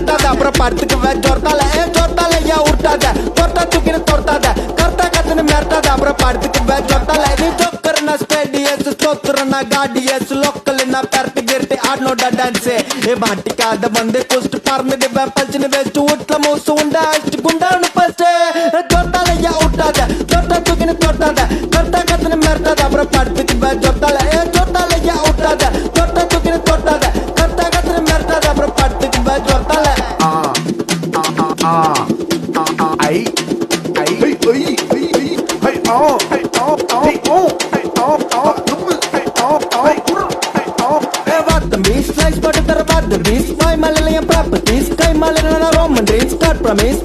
மிரட்டாத அப்புறம் படுத்துக்குவேன் ஜொர்த்தால ஜொர்த்தால ஏன் உருட்டாத தொட்டா தூக்கின்னு தொட்டாத கர்த்தா கத்துன்னு மிரட்டாத அப்புறம் படுத்துக்குவேன் ஜொர்த்தால நீ ஜோக்கர்னா ஸ்பேடியஸ் ஸ்தோத்திரனா காடியஸ் லோக்கல்னா பெரட்டு கிரட்டு ஆடனோட டான்ஸ் மாட்டிக்காத வந்து குஸ்ட் பறந்துடுவேன் பல்ச்சுன்னு வேஸ்ட் வீட்டுல மூசு உண்டா அடிச்சு குண்டான்னு ஃபர்ஸ்ட் ஜொர்த்தால ஏன் உருட்டாத தொட்டா தூக்கின்னு தொட்டாத கர்த்தா கத்துன்னு மிரட்டாத அப்புறம் படுத்துக்குவேன் ஜொர்த்தால ஜொர்த்தால ஏன் உருட்டாத தொட்டா தூக்கின்னு தொட்டாத கர்த்தா கத்துன்னு மிரட்டாத அப்புறம் படுத்துக்குவேன் ஜொர்த்தால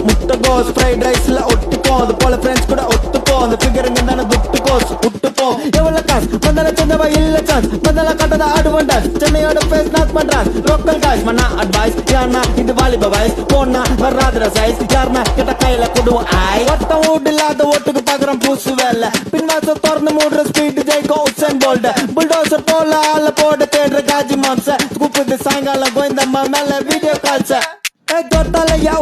முட்டைகோஸ் ஃப்ரைட் ரைஸ்ல ஒட்டிப்போம் அது போல ஃப்ரெண்ட்ஸ் கூட ஒத்துப்போம் அந்த ஃபிகருங்க தானே குட்டுக்கோஸ் விட்டுப்போம் எவ்வளவு காசு வந்தால சொந்தவா இல்ல சான்ஸ் வந்தால கட்டத ஆடுவண்டாஸ் சென்னையோட ஃபேஸ் நாட் பண்றாஸ் லோக்கல் காய்ஸ் மண்ணா அட்வைஸ் யாருனா இது வாலிப வயசு போனா வராதுற சைஸ் யாருனா கிட்ட கையில கொடுவோம் ஆய் ஒட்டம் ஓடு இல்லாத ஓட்டுக்கு பாக்குறோம் பூசு வேலை பின்வாச திறந்து மூடுற ஸ்பீட் ஜெயிக்கும் உசேன் போல்ட் புல்டோசர் போல ஆள போட தேடுற காஜி மாம்ச கூப்பிட்டு சாயங்காலம் கோயந்தம்மா மேல வீடியோ கால்ஸ் ஜொர்த்தால